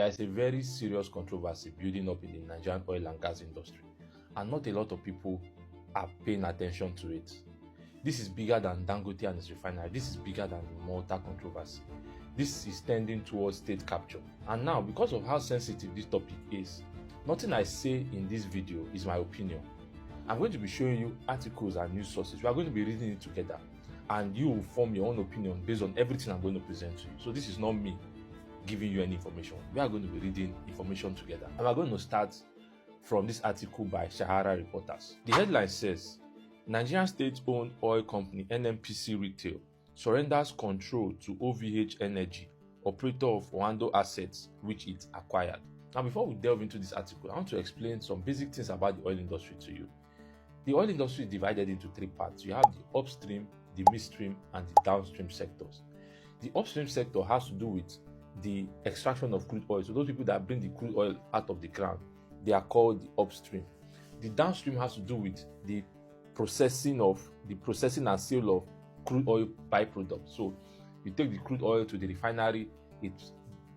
There is a very serious controversy building up in the Nigerian oil and gas industry, and not a lot of people are paying attention to it. This is bigger than Dangote and his refinery. This is bigger than the Malta controversy. This is tending towards state capture. And now, because of how sensitive this topic is, nothing I say in this video is my opinion. I'm going to be showing you articles and news sources. We are going to be reading it together, and you will form your own opinion based on everything I'm going to present to you. So this is not me giving you any information. We are going to be reading information together. And we're going to start from this article by Sahara Reporters. The headline says, Nigerian state-owned oil company NNPC Retail surrenders control to OVH Energy, operator of Oando Assets, which it acquired. Now, before we delve into this article, I want to explain some basic things about the oil industry to you. The oil industry is divided into three parts. You have the upstream, the midstream, and the downstream sectors. The upstream sector has to do with the extraction of crude oil. So those people that bring the crude oil out of the ground, they are called the upstream. The downstream has to do with the processing and sale of crude oil byproducts. So you take the crude oil to the refinery, it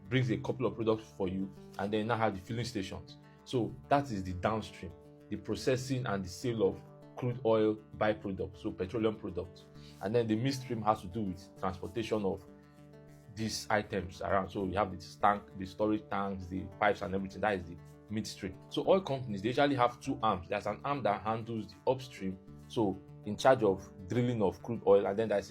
brings a couple of products for you, and then you now have the filling stations. So that is the downstream, the processing and the sale of crude oil byproducts, so petroleum products. And then the midstream has to do with transportation of these items around. So you have the storage tanks, the pipes and everything. That is the midstream. So oil companies, they usually have two arms. There's an arm that handles the upstream, so in charge of drilling of crude oil, and then there's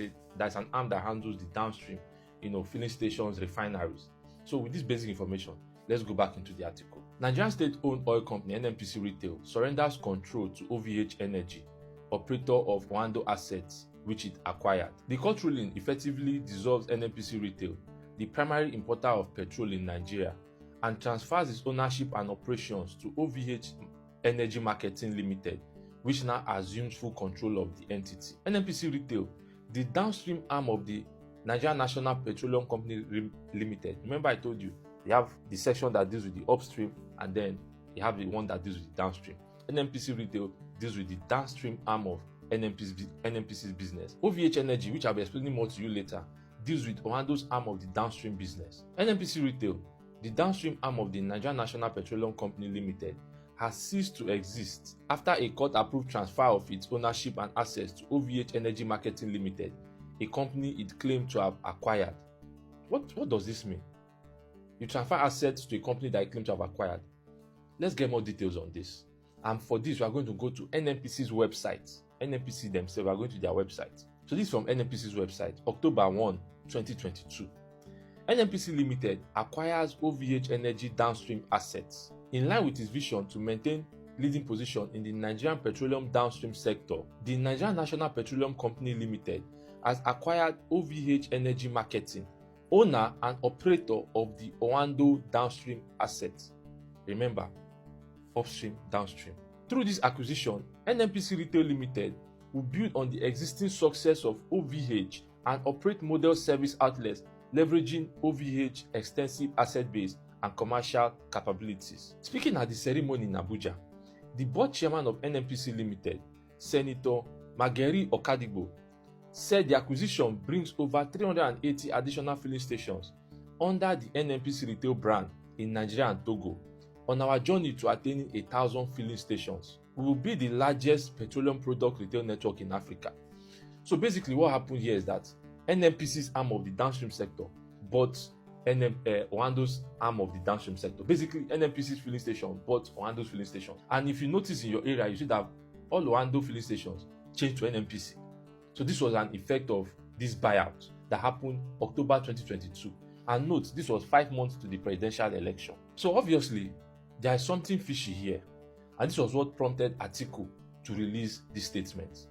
an arm that handles the downstream, filling stations, refineries. So with this basic information, let's go back into the article. Nigerian state-owned oil company NNPC Retail surrenders control to OVH Energy, operator of Oando Assets, which it acquired. The court ruling effectively dissolves NNPC Retail, the primary importer of petrol in Nigeria, and transfers its ownership and operations to OVH Energy Marketing Limited, which now assumes full control of the entity. NNPC Retail, the downstream arm of the Nigerian National Petroleum Company Limited. Remember I told you, you have the section that deals with the upstream, and then you have the one that deals with the downstream. NNPC Retail deals with the downstream arm of NNPC's business. OVH Energy, which I'll be explaining more to you later, deals with Oando's arm of the downstream business. NNPC Retail, the downstream arm of the Nigerian National Petroleum Company Limited, has ceased to exist after a court-approved transfer of its ownership and assets to OVH Energy Marketing Limited, a company it claimed to have acquired. What does this mean? You transfer assets to a company that it claimed to have acquired. Let's get more details on this. And for this, we are going to go to NNPC's website. NNPC themselves are going to their website. So this is from NNPC's website, October 1, 2022. NNPC Limited acquires OVH Energy downstream assets. In line with its vision to maintain leading position in the Nigerian petroleum downstream sector, the Nigerian National Petroleum Company Limited has acquired OVH Energy Marketing, owner and operator of the Oando downstream assets. Remember, upstream, downstream. Through this acquisition, NNPC Retail Limited will build on the existing success of OVH and operate model service outlets leveraging OVH extensive asset base and commercial capabilities. Speaking at the ceremony in Abuja, the board chairman of NNPC Limited, Senator Mageri Okadigbo, said the acquisition brings over 380 additional filling stations under the NNPC Retail brand in Nigeria and Togo on our journey to attaining 1,000 filling stations. We will be the largest petroleum product retail network in Africa. So basically what happened here is that NNPC's arm of the downstream sector bought Oando's arm of the downstream sector. Basically, NNPC's filling station bought Oando's filling station. And if you notice in your area, you see that all Oando filling stations changed to NNPC. So this was an effect of this buyout that happened October 2022. And note, this was 5 months to the presidential election. So obviously, there is something fishy here. And this was what prompted Atiku to release this statement.